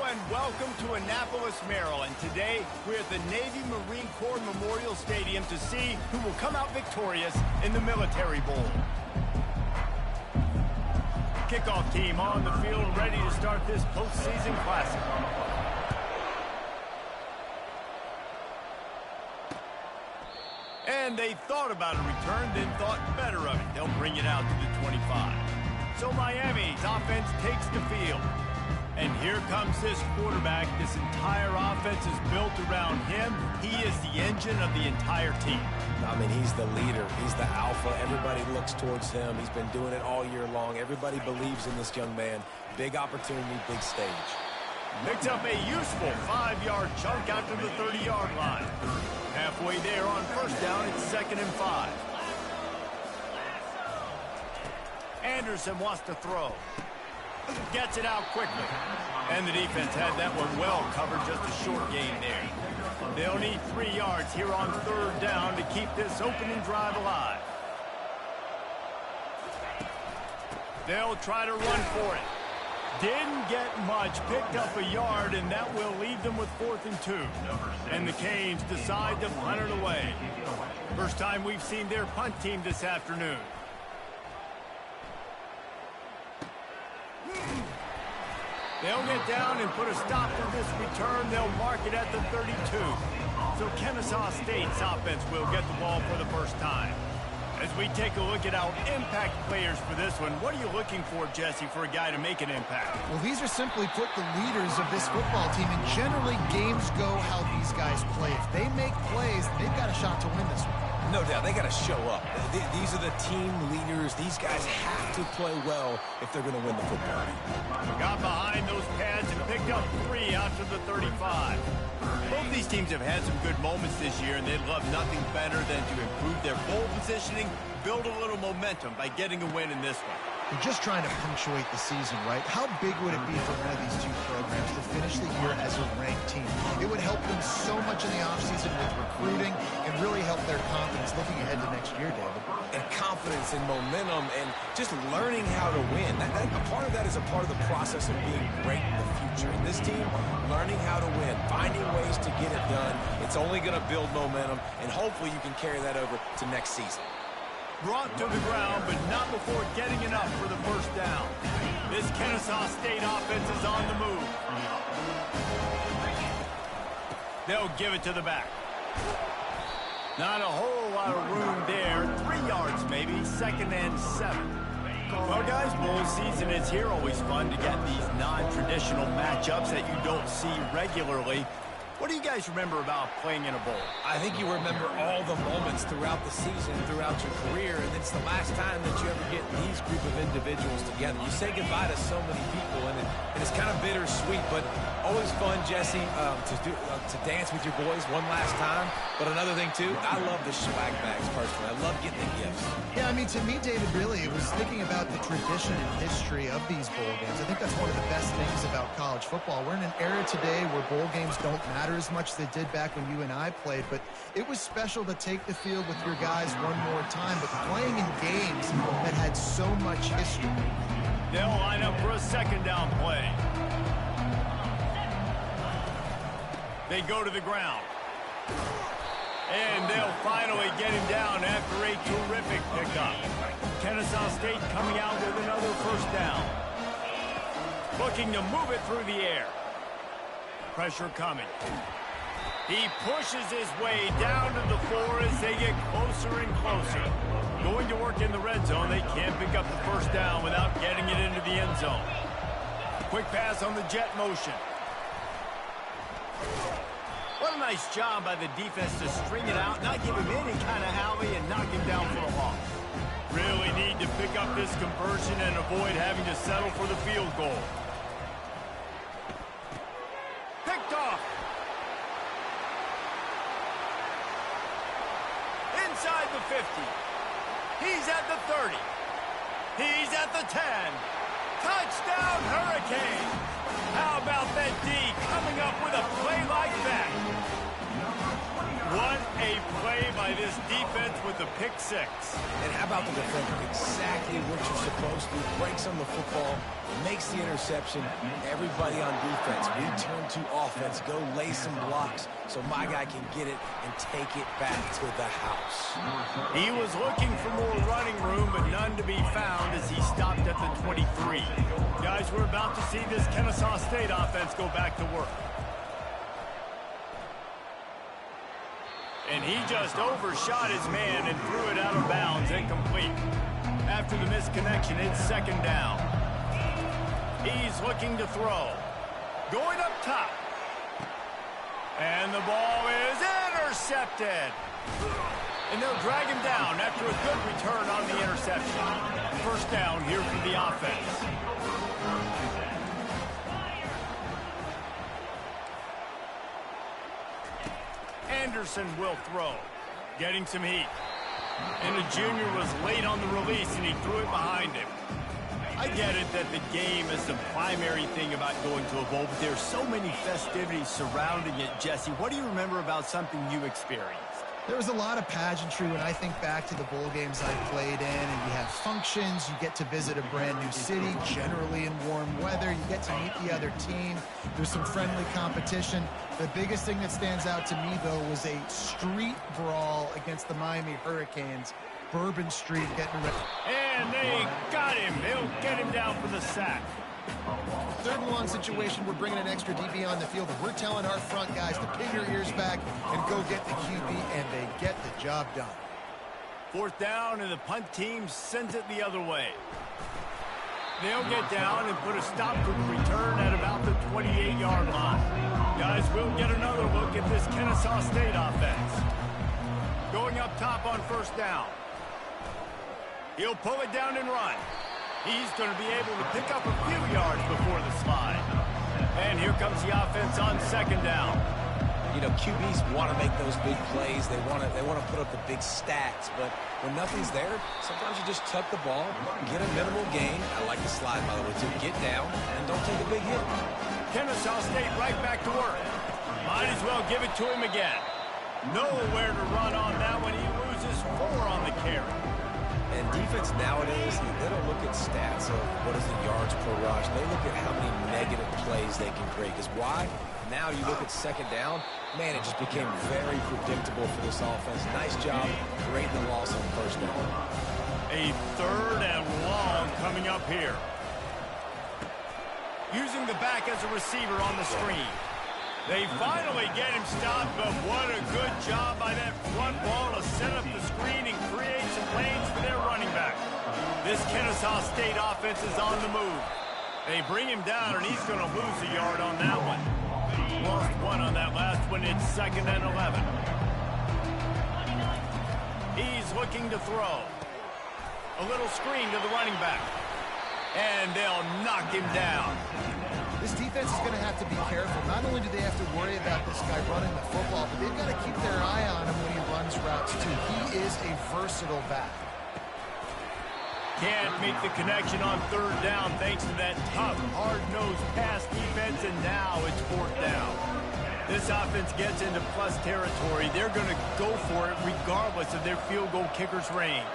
and welcome to Annapolis, Maryland. Today, we're at the Navy Marine Corps Memorial Stadium to see who will come out victorious in the Military Bowl. Kickoff team on the field, ready to start this postseason classic. And they thought about a return, then thought better of it. They'll bring it out to the 25. So Miami's offense takes the field. And here comes this quarterback. This entire offense is built around him. He is the engine of the entire team. I mean, he's the leader. He's the alpha. Everybody looks towards him. He's been doing it all year long. Everybody believes in this young man. Big opportunity, big stage. Picked up a useful 5-yard chunk out to the 30-yard line. Halfway there on first down, it's 2nd and 5. Anderson wants to throw. Gets it out quickly. And the defense had that one well covered, just a short gain there. They'll need 3 yards here on 3rd down to keep this opening drive alive. They'll try to run for it. Didn't get much, picked up a yard, and that will leave them with 4th and 2. And the Canes decide to punt it away. First time we've seen their punt team this afternoon. They'll get down and put a stop to this return. They'll mark it at the 32. So Kennesaw State's offense will get the ball for the first time. As we take a look at our impact players for this one, what are you looking for, Jesse, for a guy to make an impact? Well, these are simply put the leaders of this football team, and generally games go how these guys play. If they make plays, they've got a shot to win this one. No doubt, they got to show up. These are the team leaders. These guys have to play well if they're going to win the football game. Got behind those pads and picked up 3 out to the 35. Both these teams have had some good moments this year, and they'd love nothing better than to improve their bowl positioning, build a little momentum by getting a win in this one. They're just trying to punctuate the season, right? How big would it be for one of these two programs to finish the year as a ranked team? It would help them so much in the offseason with recruiting and really help their confidence looking ahead to next year, David. And confidence and momentum and just learning how to win. A part of that is a part of the process of being great in the future. And this team, learning how to win, finding ways to get it done. It's only going to build momentum, and hopefully you can carry that over to next season. Brought to the ground, but not before getting enough for the first down. This Kennesaw State offense is on the move. They'll give it to the back. Not a whole lot of room there. 3 yards maybe, 2nd and 7. Well, guys, bowl season is here. Always fun to get these non-traditional matchups that you don't see regularly. What do you guys remember about playing in a bowl? I think you remember all the moments throughout the season, throughout your career, and it's the last time that you ever get these group of individuals together. You say goodbye to so many people, and it's kind of bittersweet, but always fun, Jesse, to dance with your boys one last time. But another thing, too, I love the swag bags, personally. I love getting the gifts. Yeah, I mean, to me, David, really, it was thinking about the tradition and history of these bowl games. I think that's one of the best things about college football. We're in an era today where bowl games don't matter as much as they did back when you and I played, but it was special to take the field with your guys one more time, but playing in games that had so much history. They'll line up for a 2nd down play. They go to the ground. And they'll finally get him down after a terrific pickup. Kennesaw State coming out with another first down. Looking to move it through the air. Pressure coming. He pushes his way down to the 4 as they get closer and closer. Going to work in the red zone. They can't pick up the first down without getting it into the end zone. Quick pass on the jet motion. What a nice job by the defense to string it out, not give him any kind of alley, and knock him down for a loss. Really need to pick up this conversion and avoid having to settle for the field goal. Picked off. Inside the 50. He's at the 30. He's at the 10. Touchdown, Hurricane. How about that D coming up with a play like that? What a play by this defense with the pick six. And how about the defender? Exactly what you're supposed to. Breaks on the football, makes the interception. Everybody on defense, we turn to offense. Go lay some blocks so my guy can get it and take it back to the house. He was looking for more running room, but none to be found as he stopped at the 23. Guys, we're about to see this Kennesaw State offense go back to work. And he just overshot his man and threw it out of bounds, incomplete. After the misconnection, it's second down. He's looking to throw. Going up top. And the ball is intercepted. And they'll drag him down after a good return on the interception. First down here for the offense. Anderson will throw, getting some heat. And the junior was late on the release, and he threw it behind him. I get it that the game is the primary thing about going to a bowl, but there's so many festivities surrounding it. Jesse, what do you remember about something you experienced? There was a lot of pageantry when I think back to the bowl games I played in, and you have functions, you get to visit a brand new city, generally in warm weather, you get to meet the other team, there's some friendly competition. The biggest thing that stands out to me, though, was a street brawl against the Miami Hurricanes. Bourbon Street getting ready. And they got him. They'll get him down for the sack. Third and long situation, we're bringing an extra DB on the field, and we're telling our front guys to pin your ears back and go get the QB, and they get the job done. Fourth down, and the punt team sends it the other way. They'll get down and put a stop to the return at about the 28-yard line. Guys, we'll get another look at this Kennesaw State offense. Going up top on first down. He'll pull it down and run. He's going to be able to pick up a few yards before the slide. And here comes the offense on second down. You know, QBs want to make those big plays. They want to put up the big stats. But when nothing's there, sometimes you just tuck the ball, get a minimal gain. I like the slide, by the way, too. Get down and don't take a big hit. Kennesaw State right back to work. Might as well give it to him again. Nowhere to run on that one. He loses 4 on the carry. And defense nowadays, they don't look at stats of what is the yards per rush. They look at how many negative plays they can create. Because why? Now you look at second down, man, it just became very predictable for this offense. Nice job creating the loss on first down. A third and long coming up here. Using the back as a receiver on the screen. They finally get him stopped, but what a good job by that front wall to set up the screen and create some lanes for their running back. This Kennesaw State offense is on the move. They bring him down, and he's going to lose a yard on that one. Lost 1 on that last one. It's second and 11. He's looking to throw. A little screen to the running back. And they'll knock him down. This defense is going to have to be careful. Not only do they have to worry about this guy running the football, but they've got to keep their eye on him when he runs routes, too. He is a versatile back. Can't make the connection on third down thanks to that tough, hard-nosed pass defense, and now it's fourth down. This offense gets into plus territory. They're going to go for it regardless of their field goal kicker's range.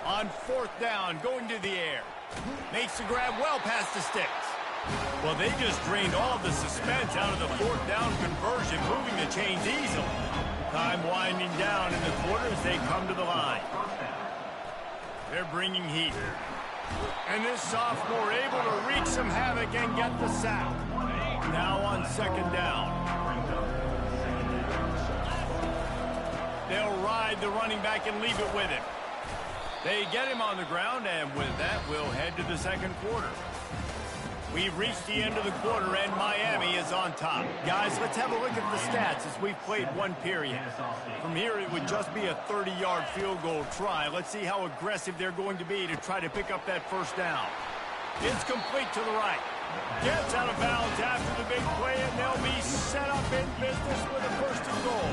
On fourth down, going to the air. Makes the grab well past the sticks. Well, they just drained all the suspense out of the fourth down conversion, moving the chains easily. Time winding down in the quarter as they come to the line. They're bringing heat. And this sophomore able to wreak some havoc and get the sack. Now on second down. They'll ride the running back and leave it with him. They get him on the ground, and with that, we'll head to the second quarter. We've reached the end of the quarter, and Miami is on top. Guys, let's have a look at the stats as we've played one period. From here, it would just be a 30-yard field goal try. Let's see how aggressive they're going to be to try to pick up that first down. It's complete to the right. Gets out of bounds after the big play, and they'll be set up in business with a first and goal.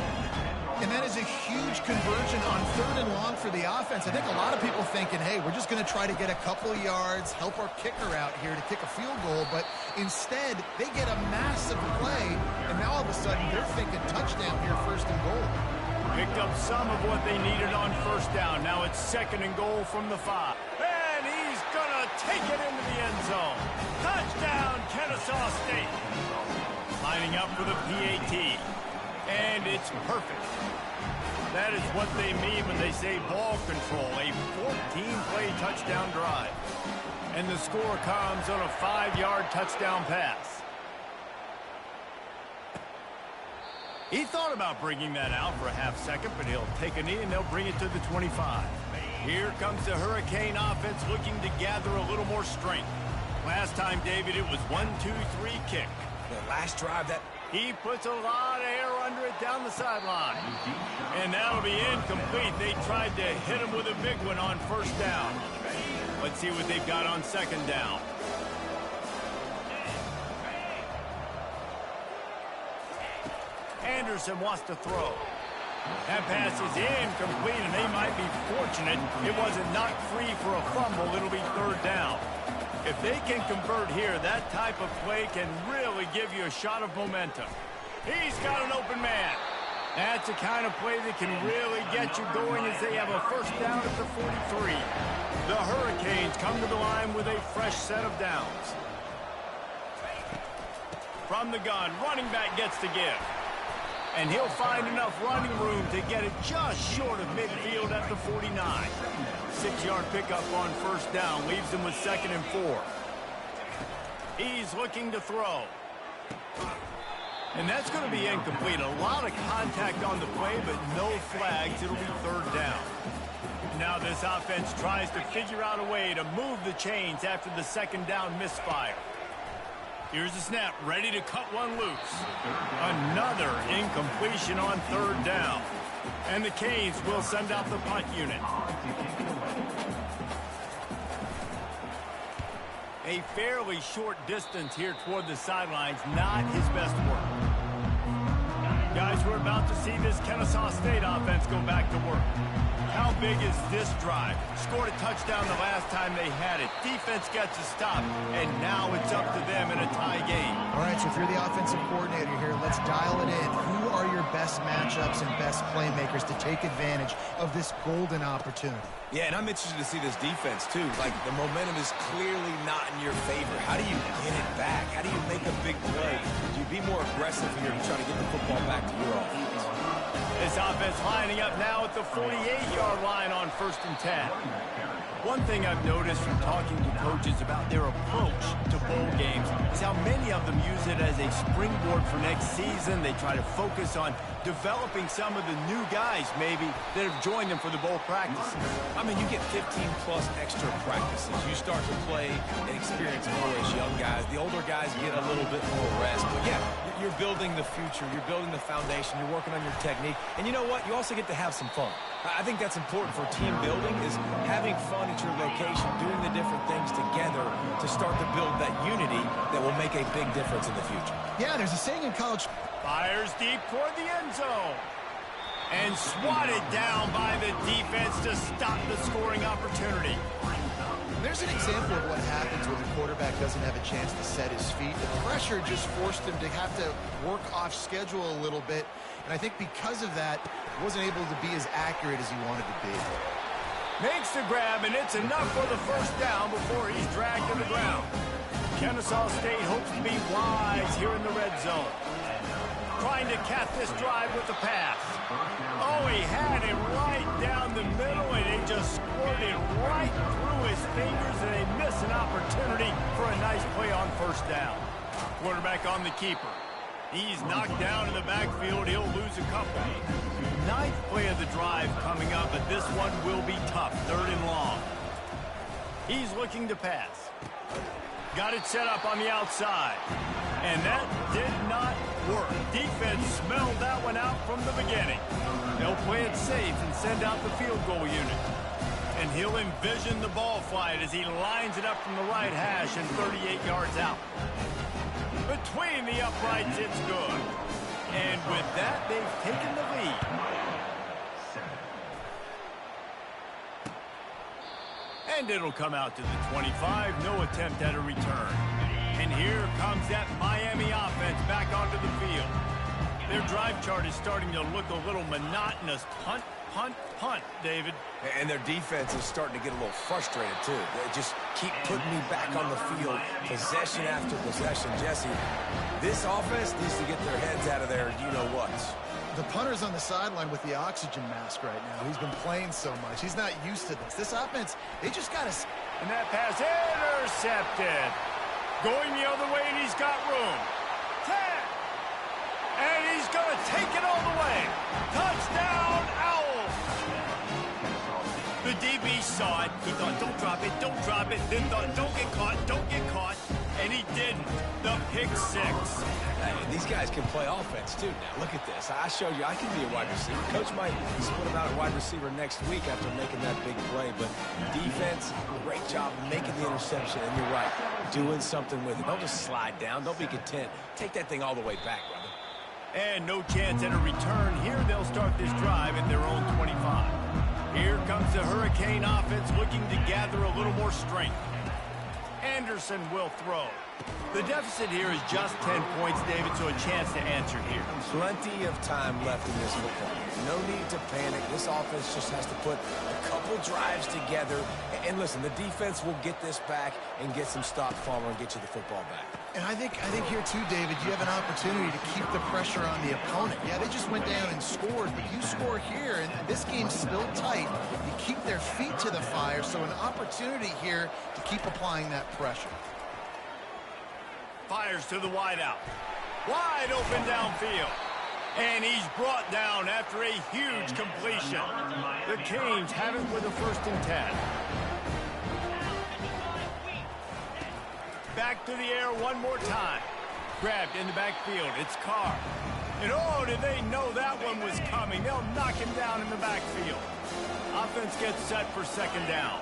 And that is a huge huge conversion on 3rd and long for the offense. I think a lot of people thinking, hey, we're just going to try to get a couple yards, help our kicker out here to kick a field goal. But instead, they get a massive play, and now all of a sudden they're thinking touchdown here, 1st and goal. Picked up some of what they needed on 1st down. Now it's 2nd and goal from the 5. And he's going to take it into the end zone. Touchdown, Kennesaw State. Lining up for the PAT. And it's perfect. That is what they mean when they say ball control. A 14-play touchdown drive. And the score comes on a 5-yard touchdown pass. He thought about bringing that out for a half-second, but he'll take a knee and they'll bring it to the 25. Here comes the Hurricane offense looking to gather a little more strength. Last time, David, it was 1-2-3 kick. The last drive that... He puts a lot of air under it down the sideline. And that'll be incomplete. They tried to hit him with a big one on 1st down. Let's see what they've got on 2nd down. Anderson wants to throw. That pass is incomplete, and they might be fortunate it wasn't knocked free for a fumble. It'll be 3rd down. If they can convert here, that type of play can really give you a shot of momentum. He's got an open man. That's the kind of play that can really get you going as they have a 1st down at the 43. The Hurricanes come to the line with a fresh set of downs. From the gun, running back gets the give. And he'll find enough running room to get it just short of midfield at the 49. 6-yard pickup on 1st down leaves him with 2nd and 4. He's looking to throw. And that's going to be incomplete. A lot of contact on the play, but no flags. It'll be 3rd down. Now this offense tries to figure out a way to move the chains after the 2nd down misfire. Here's the snap, ready to cut one loose. Another incompletion on 3rd down. And the Canes will send out the punt unit. A fairly short distance here toward the sidelines, not his best work. Guys, we're about to see this Kennesaw State offense go back to work. How big is this drive? Scored a touchdown the last time they had it. Defense gets a stop, and now it's up to them in a tie game. All right, so if you're the offensive coordinator here, let's dial it in. Who are your best matchups and best playmakers to take advantage of this golden opportunity? Yeah, and I'm interested to see this defense, too. Like, the momentum is clearly not in your favor. How do you get it back? How do you make a big play? Do you be more aggressive here to try to get the football back to your offense? This offense lining up now at the 48-yard line on 1st and 10. One thing I've noticed from talking to coaches about their approach to bowl games is how many of them use it as a springboard for next season. They try to focus on developing some of the new guys, maybe, that have joined them for the bowl practices. I mean, you get 15-plus extra practices. You start to play and experience more as young guys. The older guys get a little bit more rest. But, yeah, you're building the future. You're building the foundation. You're working on your technique. And you know what? You also get to have some fun. I think that's important for team building, is having fun at your location, doing the different things together to start to build that unity that will make a big difference in the future. Yeah, there's a saying in college. Fires deep toward the end zone. And swatted down by the defense to stop the scoring opportunity. There's an example of what happens when the quarterback doesn't have a chance to set his feet. The pressure just forced him to have to work off schedule a little bit. And I think because of that, he wasn't able to be as accurate as he wanted to be. Makes the grab, and it's enough for the 1st down before he's dragged to the ground. Kennesaw State hopes to be wise here in the red zone. Trying to cap this drive with the pass. Oh, he had it right down the middle, and it just squirted right through his fingers, and they miss an opportunity for a nice play on 1st down. Quarterback on the keeper. He's knocked down in the backfield. He'll lose a couple. 9th play of the drive coming up, but this one will be tough. 3rd and long. He's looking to pass. Got it set up on the outside. And that did not work. Defense smelled that one out from the beginning. They'll play it safe and send out the field goal unit. And he'll envision the ball flight as he lines it up from the right hash and 38 yards out. Between the uprights, it's good. And with that, they've taken the lead. And it'll come out to the 25. No attempt at a return. And here comes that Miami offense back onto the field. Their drive chart is starting to look a little monotonous. Punt, punt, punt, David. And their defense is starting to get a little frustrated, too. They just keep putting me back on the field, possession after possession. Jesse, this offense needs to get their heads out of there, you-know-what. The punter's on the sideline with the oxygen mask right now. He's been playing so much. He's not used to this. This offense, they just got to... And that pass intercepted. Going the other way, and he's got room. 10. And he's going to take it all the way. Touchdown, Owls. The DB saw it. He thought, don't drop it, don't drop it. Then thought, don't get caught, don't get caught. And he didn't. The pick six. Hey, these guys can play offense, too. Now, look at this. I showed you I can be a wide receiver. Coach might split him out at wide receiver next week after making that big play. But defense, great job making the interception. And you're right, doing something with it. Don't just slide down. Don't be content. Take that thing all the way back, brother. And no chance at a return. Here they'll start this drive at their own 25. Here comes the Hurricane offense looking to gather a little more strength. Anderson will throw. The deficit here is just 10 points, David, so a chance to answer here. Plenty of time left in this football game. No need to panic. This offense just has to put a couple drives together. And listen, the defense will get this back and get some stop Farmer and get you the football back. And I think here, too, David, you have an opportunity to keep the pressure on the opponent. Yeah, they just went down and scored, but you score here, and this game's still tight. You keep their feet to the fire, so an opportunity here to keep applying that pressure. Fires to the wideout. Wide open downfield. And he's brought down after a huge completion. The Canes have it with a 1st and 10. Back to the air one more time. Grabbed in the backfield. It's Carr. And oh, did they know that one was coming. They'll knock him down in the backfield. Offense gets set for 2nd down.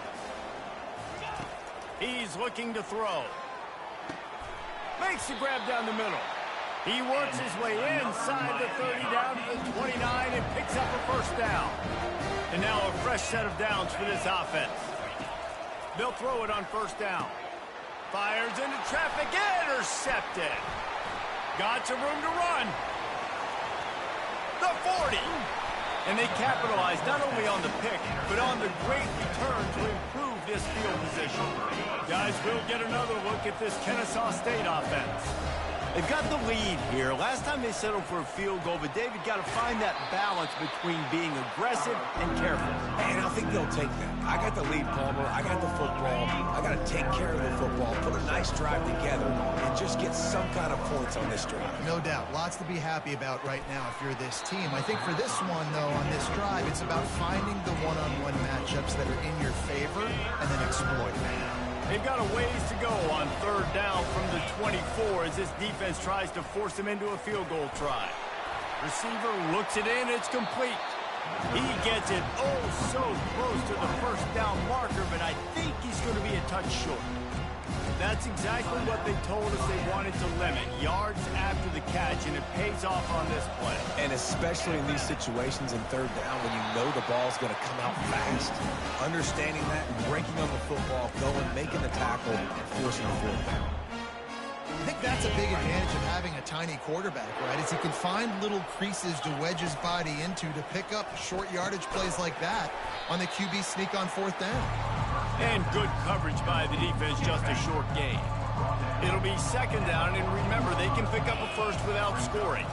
He's looking to throw. Makes the grab down the middle. He works his way inside the 30 down to the 29 and picks up a 1st down. And now a fresh set of downs for this offense. They'll throw it on 1st down. Fires into traffic, intercepted. Got some room to run. The 40. And they capitalize not only on the pick, but on the great return to improve this field position. Guys, we'll get another look at this Kennesaw State offense. They've got the lead here. Last time they settled for a field goal, but David got to find that balance between being aggressive and careful. And I think they'll take that. I got the lead, Palmer. I got the football. I got to take care of the football, put a nice drive together, and just get some kind of points on this drive. No doubt. Lots to be happy about right now if you're this team. I think for this one, though, on this drive, it's about finding the one-on-one matchups that are in your favor and then exploiting them. They've got a ways to go on 3rd down from the 24 as this defense tries to force them into a field goal try. Receiver looks it in, it's complete. He gets it oh so close to the 1st down marker, but I think he's going to be a touch short. That's exactly what they told us they wanted to limit, yards after the catch, and it pays off on this play. And especially in these situations in 3rd down when you know the ball's going to come out fast, understanding that and breaking on the football, going, making the tackle, and forcing the 4th down. I think that's a big advantage of having a tiny quarterback, right? Is he can find little creases to wedge his body into to pick up short yardage plays like that on the QB sneak on 4th down. And good coverage by the defense, just a short gain. It'll be 2nd down, and remember, they can pick up a 1st without scoring.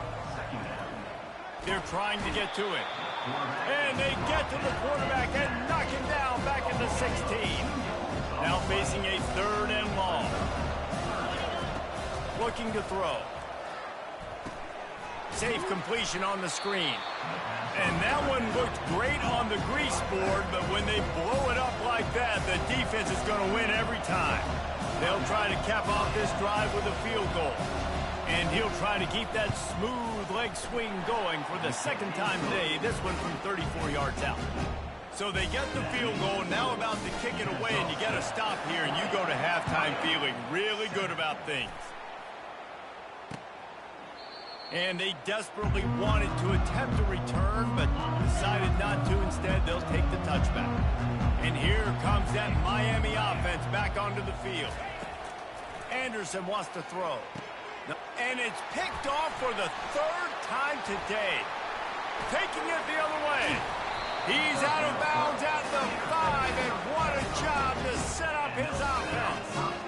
They're trying to get to it. And they get to the quarterback and knock him down back at the 16. Now facing a 3rd and long. Looking to throw. Safe completion on the screen. And that one looked great on the grease board, but when they blow it up like that, the defense is going to win every time. They'll try to cap off this drive with a field goal. And he'll try to keep that smooth leg swing going for the 2nd time today, this one from 34 yards out. So they get the field goal, now about to kick it away, and you get a stop here, and you go to halftime feeling really good about things. And they desperately wanted to attempt a return, but decided not to. Instead, they'll take the touchback. And here comes that Miami offense back onto the field. Anderson wants to throw. And it's picked off for the third time today. Taking it the other way. He's out of bounds at the 5, and what a job to set up his offense.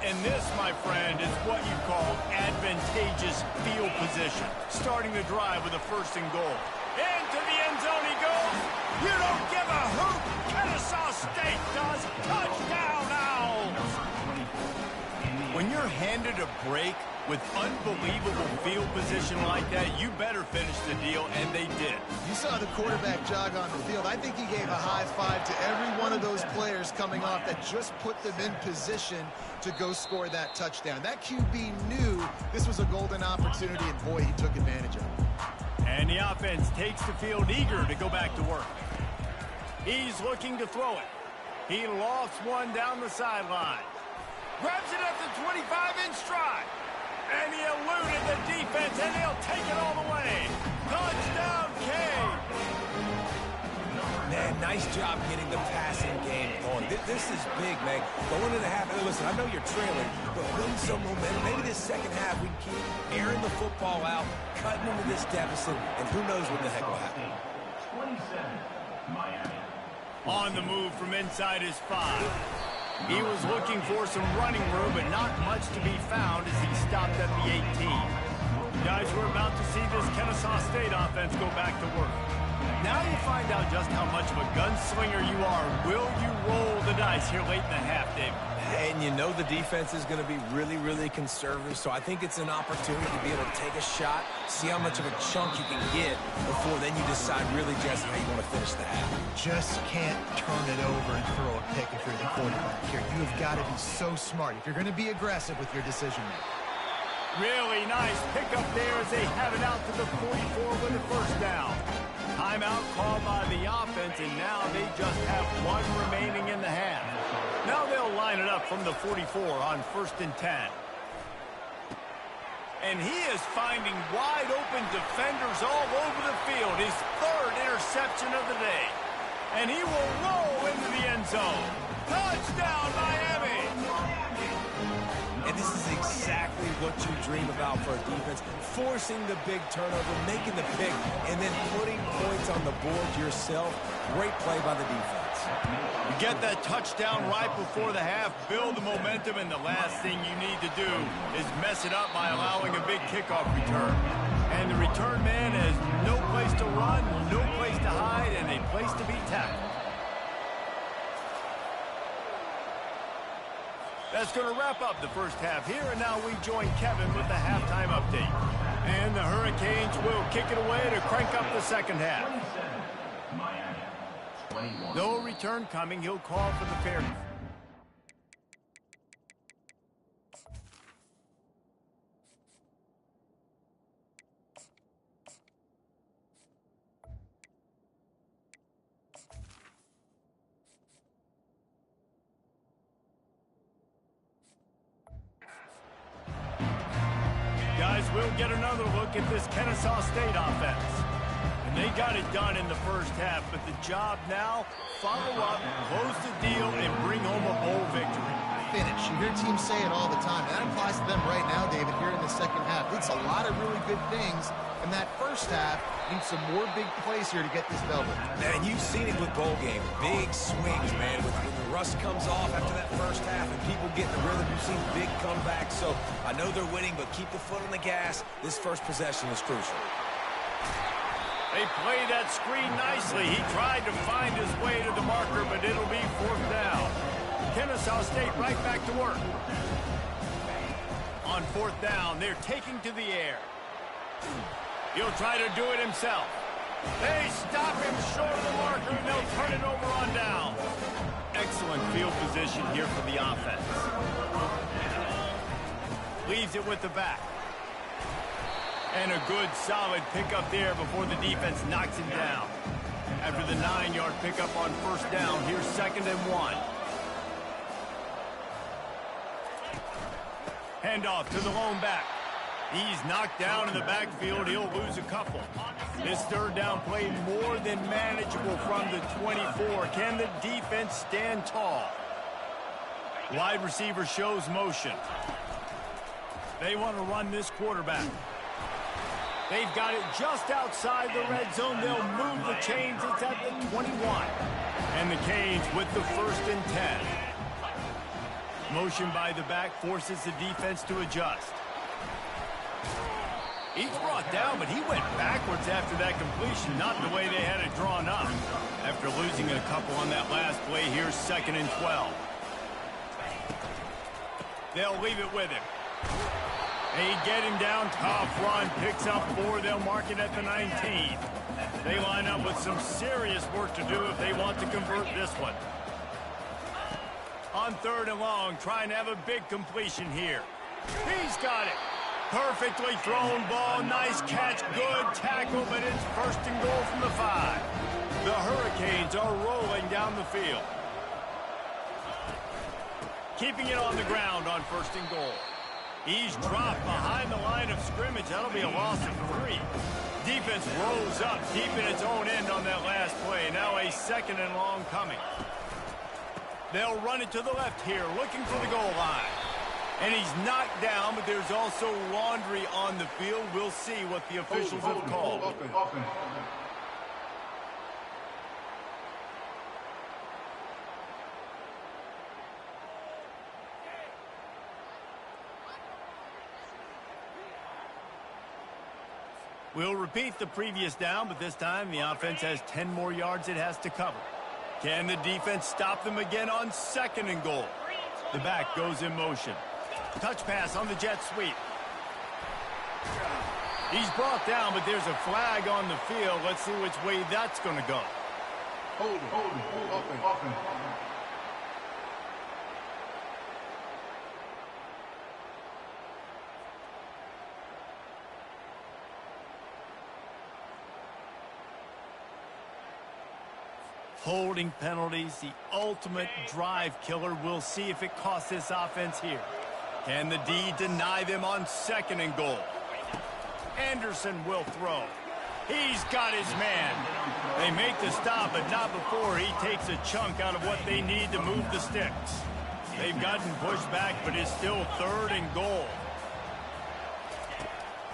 And this, my friend, is what you call advantageous field position. Starting the drive with a 1st and goal. Into the end zone he goes. You don't give a hoot. Kennesaw State does. Touchdown, Owls. When you're handed a break with unbelievable field position like that, you better finish the deal, and they did. You saw the quarterback jog on the field. I think he gave a high five to every one of those players coming off that just put them in position to go score that touchdown. That QB knew this was a golden opportunity, and boy, he took advantage of it. And the offense takes the field eager to go back to work. He's looking to throw it. He lofts one down the sideline. Grabs it at the 25 in stride. And he eluded the defense, and he'll take it all the way. Touchdown, K. Man, nice job getting the passing game going. This is big, man. Going into the half, and listen, I know you're trailing, but win some momentum. Maybe this second half we keep airing the football out, cutting into this deficit, and who knows what the heck will happen. 27, Miami. On the move from inside his 5. He was looking for some running room, but not much to be found as he stopped at the 18. Guys, we're about to see this Kennesaw State offense go back to work. Now you find out just how much of a gunslinger you are. Will you roll the dice here late in the half, David? And you know the defense is going to be really, really conservative, so I think it's an opportunity to be able to take a shot, see how much of a chunk you can get before then you decide really just how you want to finish the half. Just can't turn it over and throw a pick if you're the quarterback here. You have got to be so smart if you're going to be aggressive with your decision-making. Really nice pickup there as they have it out to the 44 with a 1st down. Timeout called by the offense, and now they just have 1 remaining in the half. Now they'll line it up from the 44 on 1st and 10. And he is finding wide open defenders all over the field. His 3rd interception of the day. And he will roll into the end zone. Touchdown, Miami! And this is exactly what you dream about for a defense. Forcing the big turnover, making the pick, and then putting points on the board yourself. Great play by the defense. You get that touchdown right before the half, build the momentum, and the last thing you need to do is mess it up by allowing a big kickoff return. And the return man has no place to run, no place to hide, and a place to be tackled. That's going to wrap up the 1st half here, and now we join Kevin with the halftime update. And the Hurricanes will kick it away to crank up the 2nd half. 27, Miami. 21. No return coming. He'll call for the fair. Guys, we'll get another look at this Kennesaw State offense. And they got it done in the 1st half, but the job now, follow up, close the deal, and bring home a bowl victory. Finish. You hear teams say it all the time. That applies to them right now, David, here in the 2nd half. It's a lot of really good things. In that 1st half, need some more big plays here to get this velvet. Man, you've seen it with bowl game. Big swings, man. When the rust comes off after that 1st half and people get in the rhythm, you've seen big comebacks. So I know they're winning, but keep the foot on the gas. This 1st possession is crucial. They play that screen nicely. He tried to find his way to the marker, but it'll be 4th down. Kennesaw State right back to work. On 4th down, they're taking to the air. He'll try to do it himself. They stop him short of the marker, and they'll turn it over on down. Excellent field position here for the offense. Leaves it with the back. And a good, solid pickup there before the defense knocks him down. After the 9-yard pickup on 1st down, here's 2nd and 1. Handoff to the lone back. He's knocked down in the backfield. He'll lose a couple. This third down play more than manageable from the 24. Can the defense stand tall? Wide receiver shows motion. They want to run this quarterback. They've got it just outside the red zone. They'll move the chains. It's at the 21. And the Canes with the 1st and 10. Motion by the back forces the defense to adjust. He's brought down, but he went backwards after that completion, not the way they had it drawn up. After losing a couple on that last play, here's 2nd and 12. They'll leave it with him. They get him down, tough run, picks up 4. They'll mark it at the 19. They line up with some serious work to do if they want to convert this one. On 3rd and long, trying to have a big completion here. He's got it. Perfectly thrown ball, nice catch, good tackle, but it's 1st and goal from the 5. The Hurricanes are rolling down the field. Keeping it on the ground on 1st and goal. He's dropped behind the line of scrimmage. That'll be a loss of 3. Defense rolls up deep in its own end on that last play. Now a 2nd and long coming. They'll run it to the left here, looking for the goal line. And he's knocked down, but there's also laundry on the field. We'll see what the officials have called. We'll repeat the previous down, but this time the offense has 10 more yards it has to cover. Can the defense stop them again on 2nd and goal? The back goes in motion. Touch pass on the jet sweep. He's brought down, but there's a flag on the field. Let's see which way that's going to go. Hold it. Holding penalties, the ultimate drive killer. We'll see if it costs this offense here. Can the D deny them on 2nd and goal? Anderson will throw. He's got his man. They make the stop, but not before he takes a chunk out of what they need to move the sticks. They've gotten pushed back, but it's still 3rd and goal.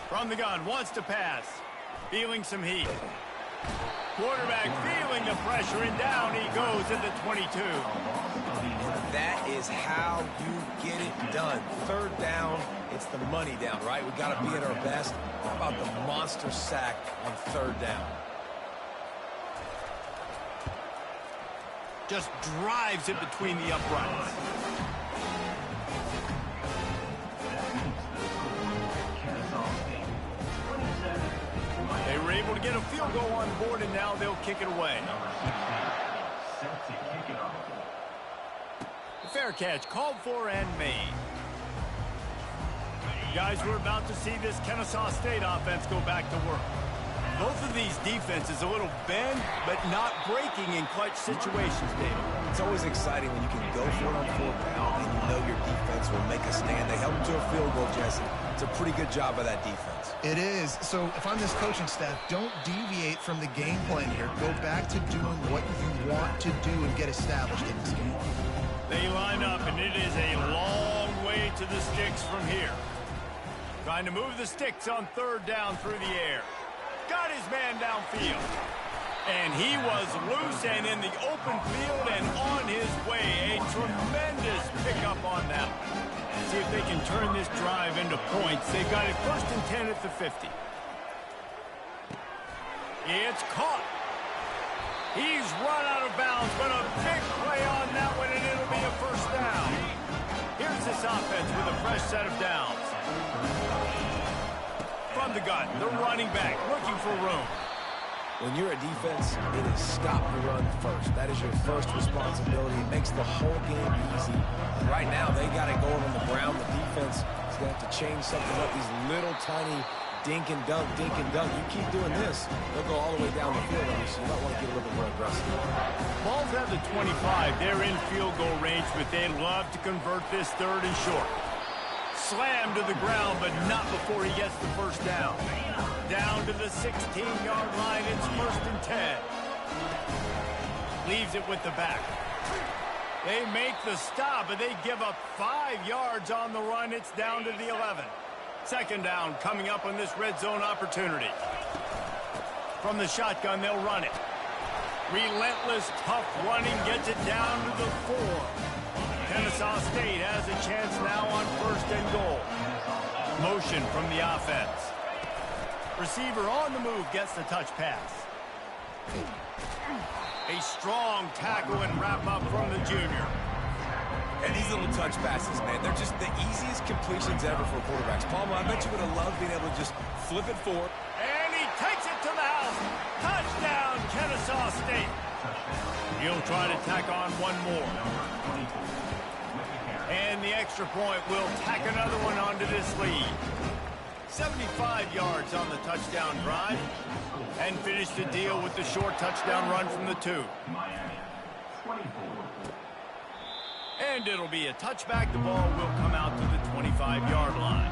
From the gun, wants to pass. Feeling some heat. Quarterback feeling the pressure, and down he goes at the 22. That is how you get it done. 3rd down, it's the money down, right? We got to be at our best. How about the monster sack on 3rd down? Just drives it between the uprights. They were able to get a field goal on board, and now they'll kick it away. The fair catch called for and made. Guys, we're about to see this Kennesaw State offense go back to work. Both of these defenses a little bend, but not breaking in clutch situations, David. It's always exciting when you can go for it on 4th down and you know your defense will make a stand. They held them to a field goal, Jesse. It's a pretty good job by that defense. It is. So if I'm this coaching staff, don't deviate from the game plan here. Go back to doing what you want to do and get established in this game. They line up, and it is a long way to the sticks from here. Trying to move the sticks on 3rd down through the air. Got his man downfield. And he was loose and in the open field and on his way. A tremendous pickup on that one. See if they can turn this drive into points. They've got it 1st and 10 at the 50. It's caught. He's run out of bounds, but a big play on that one, and it'll be a 1st down. Here's this offense with a fresh set of downs. From the gun, the running back looking for room. When you're a defense, it is stop the run first. That is your first responsibility. It makes the whole game easy. And right now, they got it going on the ground. The defense is going to have to change something up. These little tiny dink and dunk, dink and dunk. You keep doing this, they'll go all the way down the field on you, so you might want to get a little bit more aggressive. Ball's at the 25. They're in field goal range, but they'd love to convert this 3rd and short. Slammed to the ground, but not before he gets the first down. Down to the 16-yard line. It's 1st and 10. Leaves it with the back. They make the stop, and they give up 5 yards on the run. It's down to the 11. 2nd down coming up on this red zone opportunity. From the shotgun, they'll run it. Relentless, tough running gets it down to the 4. Kennesaw State has a chance now on 1st and goal. Motion from the offense. Receiver on the move gets the touch pass. A strong tackle and wrap up from the junior. And these little touch passes, man, they're just the easiest completions ever for quarterbacks. Palmer, I bet you would have loved being able to just flip it forward. And he takes it to the house. Touchdown, Kennesaw State. He'll try to tack on one more. And the extra point will tack another one onto this lead. 75 yards on the touchdown drive. And finish the deal with the short touchdown run from the 2. And it'll be a touchback. The ball will come out to the 25-yard line.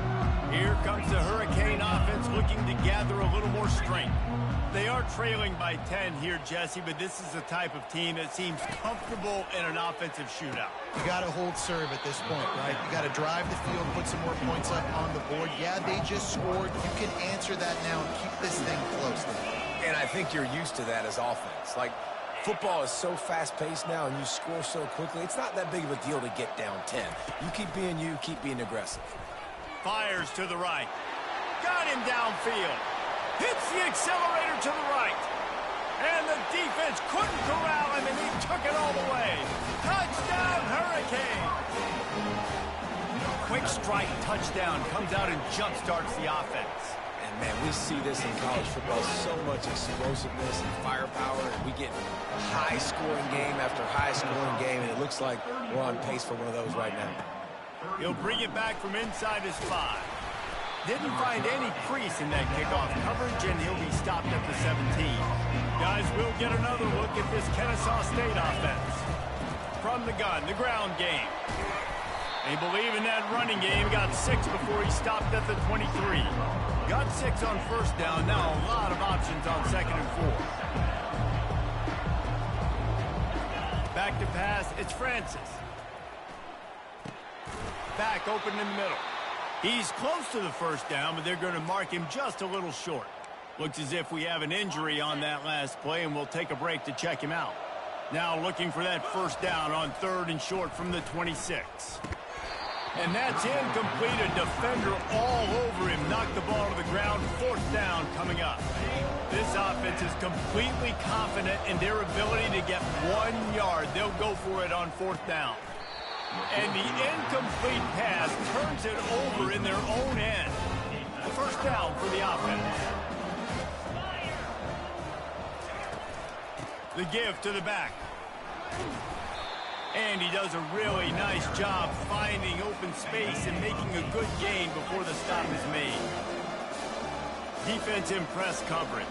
Here comes the Hurricane offense looking to gather a little more strength. They are trailing by 10 here, Jesse, but this is the type of team that seems comfortable in an offensive shootout. You got to hold serve at this point, right? You got to drive the field, put some more points up on the board. Yeah, they just scored. You can answer that now and keep this thing close. And I think you're used to that as offense. Like, football is so fast-paced now and you score so quickly, it's not that big of a deal to get down 10. You keep being you, keep being aggressive. Fires to the right. Got him downfield. Hits the accelerator to the right. And the defense couldn't corral him, and he took it all the way. Touchdown, Hurricane! Quick strike touchdown comes out and jump-starts the offense. And, man, we see this in college football, so much explosiveness and firepower. And we get high-scoring game after high-scoring game, and it looks like we're on pace for one of those right now. He'll bring it back from inside his 5. Didn't find any crease in that kickoff coverage, and he'll be stopped at the 17. Guys, we'll get another look at this Kennesaw State offense. From the gun, the ground game. They believe in that running game. Got 6 before he stopped at the 23. Got 6 on 1st down. Now a lot of options on 2nd and 4. Back to pass. It's Francis. Back open in the middle. He's close to the 1st down, but they're going to mark him just a little short. Looks as if we have an injury on that last play, and we'll take a break to check him out. Now looking for that 1st down on 3rd and short from the 26. And that's incomplete. A defender all over him. Knocked the ball to the ground. 4th down coming up. This offense is completely confident in their ability to get 1 yard. They'll go for it on 4th down. And the incomplete pass turns it over in their own end. The 1st down for the offense. The give to the back. And he does a really nice job finding open space and making a good gain before the stop is made. Defense in press coverage.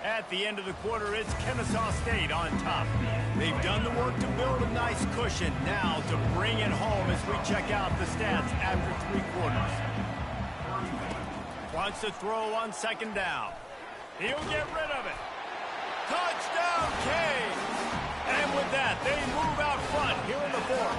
At the end of the quarter, it's Kennesaw State on top. They've done the work to build a nice cushion. Now to bring it home as we check out the stats after 3 quarters. Wants to throw on 2nd down. He'll get rid of it. Touchdown, K. And with that, they move out front here in the 4th.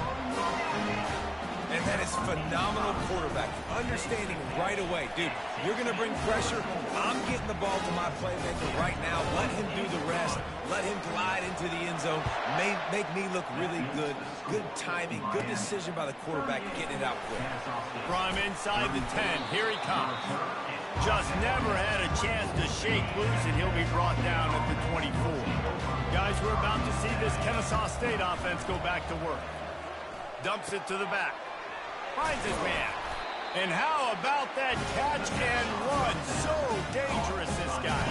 And that is phenomenal quarterback. Understanding right away. Dude, you're going to bring pressure. I'm getting the ball to my playmaker right now. Let him do the rest. Let him glide into the end zone. Make me look really good. Good timing. Good decision by the quarterback getting it out quick. From inside the 10, here he comes. Just never had a chance to shake loose, and he'll be brought down at the 24. Guys, we're about to see this Kennesaw State offense go back to work. Dumps it to the back. Finds his man. And how about that catch and run? So dangerous, this guy.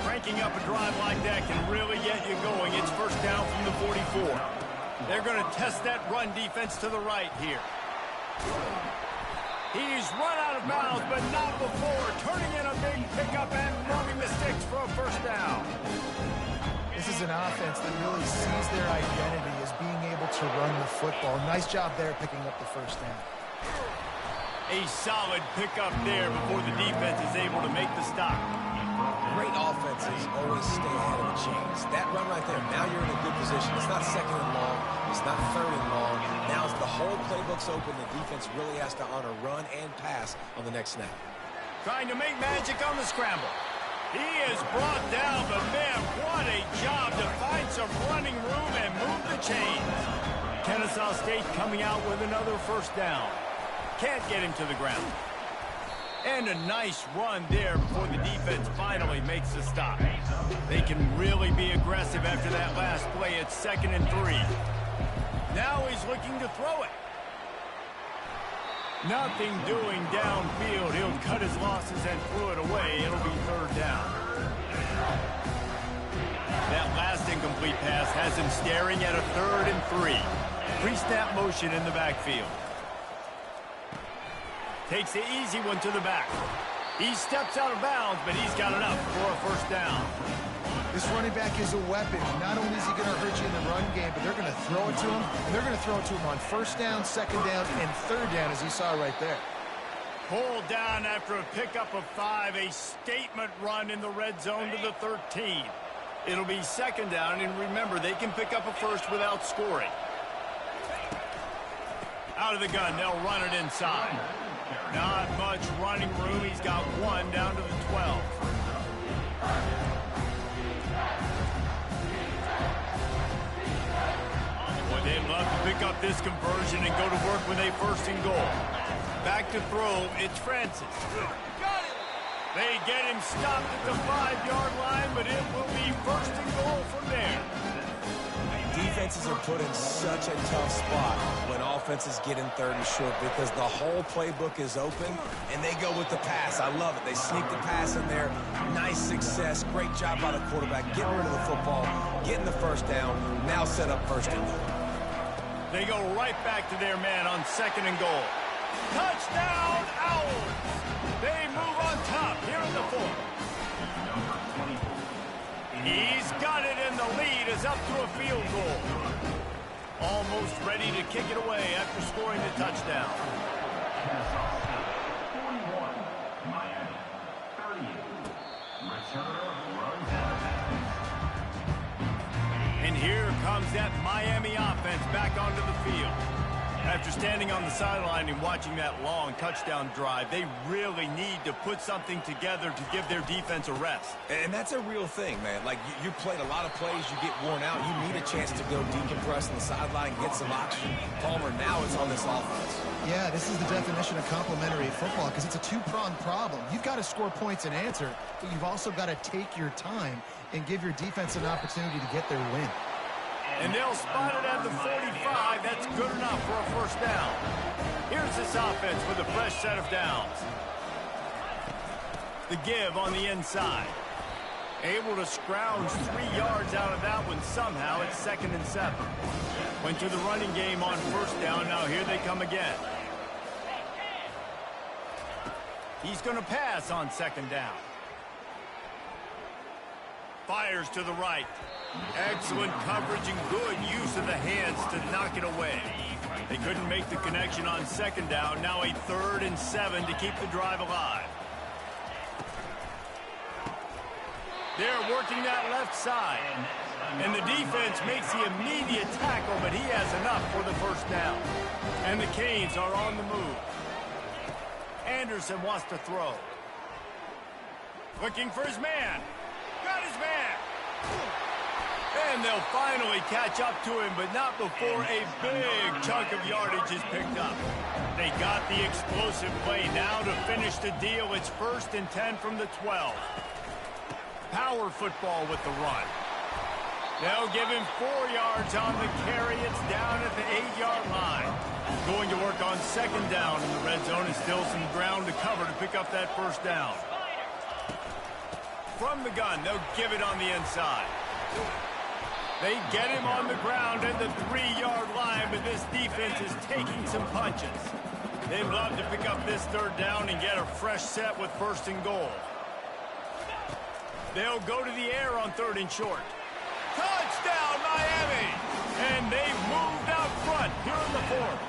Cranking up a drive like that can really get you going. It's 1st down from the 44. They're going to test that run defense to the right here. He's run out of bounds, but not before. Turning in a big pickup and moving the sticks for a 1st down. This is an offense that really sees their identity as being able to run the football. Nice job there picking up the first down. A solid pickup there before the defense is able to make the stop. Great offenses always stay ahead of the chains. That run right there, now you're in a good position. It's not second and long. It's not third and long. Now as the whole playbook's open, the defense really has to honor run and pass on the next snap. Trying to make magic on the scramble. He is brought down, but man, what a job to find some running room and move the chains. Kennesaw State coming out with another first down. Can't get him to the ground. And a nice run there before the defense finally makes the stop. They can really be aggressive after that last play. It's 2nd and 3. Now he's looking to throw it. Nothing doing downfield. He'll cut his losses and throw it away. It'll be 3rd down. That last incomplete pass has him staring at a 3rd and 3. Pre-snap motion in the backfield. Takes the easy one to the back. He steps out of bounds, but he's got enough for a first down. This running back is a weapon. Not only is he going to hurt you in the run game, but they're going to throw it to him, and they're going to throw it to him on 1st down, 2nd down, and 3rd down, as you saw right there. Pulled down after a pickup of 5, a statement run in the red zone to the 13. It'll be 2nd down, and remember, they can pick up a first without scoring. Out of the gun, they'll run it inside. Not much running room. He's got 1 down to the 12. Boy, they'd love to pick up this conversion and go to work with a 1st and goal. Back to throw, it's Francis. They get him stopped at the 5-yard line, but it will be 1st and goal from there. Defenses are put in such a tough spot when offenses get in 3rd and short because the whole playbook is open and they go with the pass. I love it. They sneak the pass in there. Nice success. Great job by the quarterback getting rid of the football, getting the first down, now set up 1st and goal. They go right back to their man on 2nd and goal. Touchdown, Owls! They move on top here in the 4th. He's got it, and the lead is up to a field goal. Almost ready to kick it away after scoring the touchdown. 41, Miami, 30. Returner runs out of bounds. And here comes that Miami offense back onto the field. After standing on the sideline and watching that long touchdown drive, they really need to put something together to give their defense a rest. And that's a real thing, man. Like, you played a lot of plays, you get worn out. You need a chance to go decompress on the sideline, get some oxygen. Palmer, now it's on this offense. Yeah, this is the definition of complementary football because it's a two-pronged problem. You've got to score points and answer, but you've also got to take your time and give your defense an opportunity to get their win. And they'll spot it at the 45. That's good enough for a first down. Here's this offense with a fresh set of downs. The give on the inside. Able to scrounge 3 yards out of that one somehow. It's 2nd and 7. Went to the running game on first down. Now here they come again. He's going to pass on 2nd down. Fires to the right. Excellent coverage and good use of the hands to knock it away. They couldn't make the connection on 2nd down. Now a 3rd and 7 to keep the drive alive. They're working that left side. And the defense makes the immediate tackle, but he has enough for the first down. And the Canes are on the move. Anderson wants to throw. Looking for his man. Got his man. And they'll finally catch up to him, but not before a big chunk of yardage is picked up. They got the explosive play now to finish the deal. It's 1st and 10 from the 12. Power football with the run. They'll give him 4 yards on the carry. It's down at the 8-yard line. Going to work on 2nd down in the red zone, and still some ground to cover to pick up that first down. From the gun, they'll give it on the inside. They get him on the ground at the 3-yard line, but this defense is taking some punches. They'd love to pick up this 3rd down and get a fresh set with 1st and goal. They'll go to the air on 3rd and short. Touchdown, Miami! And they've moved out front here in the fourth.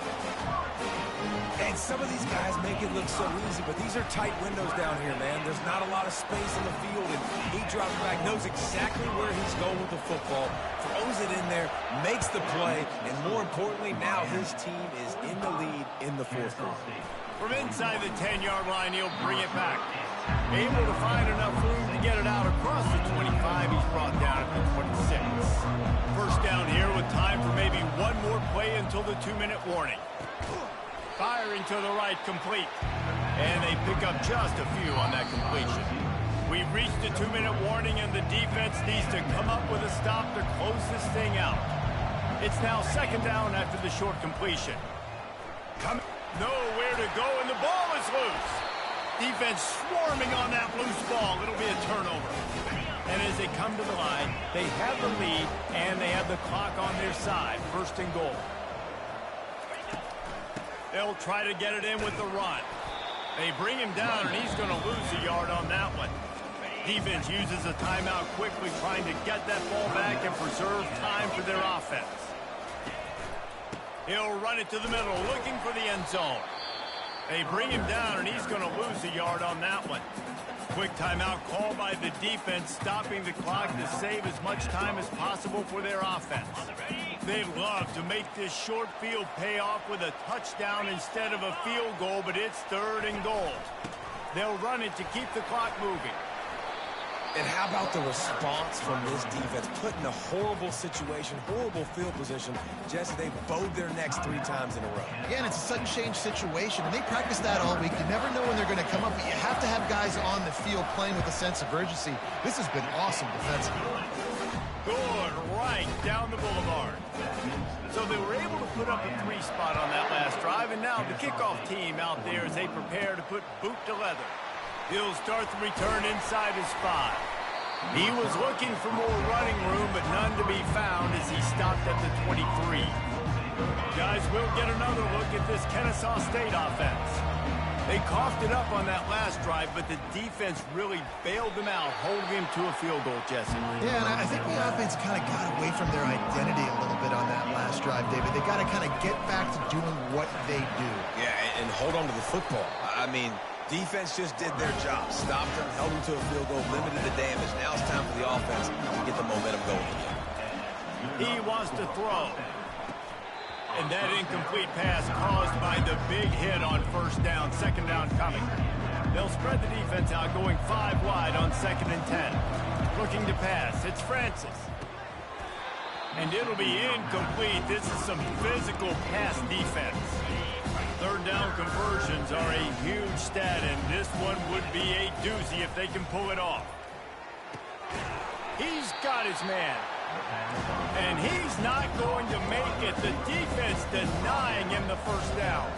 And some of these guys make it look so easy, but these are tight windows down here, man. There's not a lot of space in the field, and he drops back, knows exactly where he's going with the football, throws it in there, makes the play, and more importantly, now his team is in the lead in the fourth quarter. From inside the 10-yard line, he'll bring it back. Able to find enough room to get it out across the 25. He's brought down at the 26. First down here with time for maybe one more play until the 2-minute warning. Firing to the right, complete. And they pick up just a few on that completion. We've reached the 2-minute warning, and the defense needs to come up with a stop to close this thing out. It's now second down after the short completion. Nowhere to go, and the ball is loose. Defense swarming on that loose ball. It'll be a turnover. And as they come to the line, they have the lead, and they have the clock on their side. First and goal. They'll try to get it in with the run. They bring him down, and he's going to lose a yard on that one. Defense uses a timeout quickly, trying to get that ball back and preserve time for their offense. He'll run it to the middle, looking for the end zone. They bring him down, and he's going to lose a yard on that one. Quick timeout called by the defense, stopping the clock to save as much time as possible for their offense. They'd love to make this short field pay off with a touchdown instead of a field goal, but it's third and goal. They'll run it to keep the clock moving. And how about the response from this defense? Put in a horrible situation, horrible field position. Jesse, they bowed their necks 3 times in a row. Yeah, and it's a sudden change situation, and they practice that all week. You never know when they're going to come up, but you have to have guys on the field playing with a sense of urgency. This has been awesome defensively. Good right down the boulevard. So they were able to put up a 3 spot on that last drive, and now the kickoff team out there as they prepare to put boot to leather. He'll start the return inside his 5. He was looking for more running room, but none to be found as he stopped at the 23. Guys, we'll get another look at this Kennesaw State offense. They coughed it up on that last drive, but the defense really bailed them out, holding him to a field goal, Jesse. Yeah, and I think the offense kind of got away from their identity a little bit on that last drive, David. They got to kind of get back to doing what they do. Yeah, and hold on to the football. I mean, defense just did their job. Stopped them, held them to a field goal, limited the damage. Now it's time for the offense to get the momentum going again. He wants to throw. And that incomplete pass caused by the big hit on first down. Second down coming. They'll spread the defense out, going 5 wide on 2nd and 10. Looking to pass. It's Francis. And it'll be incomplete. This is some physical pass defense. Third down conversions are a huge stat, and this one would be a doozy if they can pull it off. He's got his man. And he's not going to make it. The defense denying him the first down.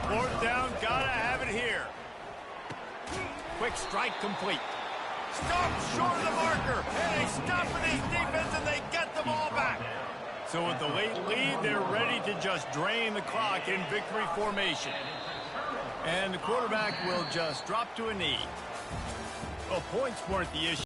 Fourth down, gotta have it here. Quick strike complete. Stopped short of the marker. And they stop for this defense, and they get the ball back. So with the late lead, they're ready to just drain the clock in victory formation. And the quarterback will just drop to a knee. Well, points weren't the issue.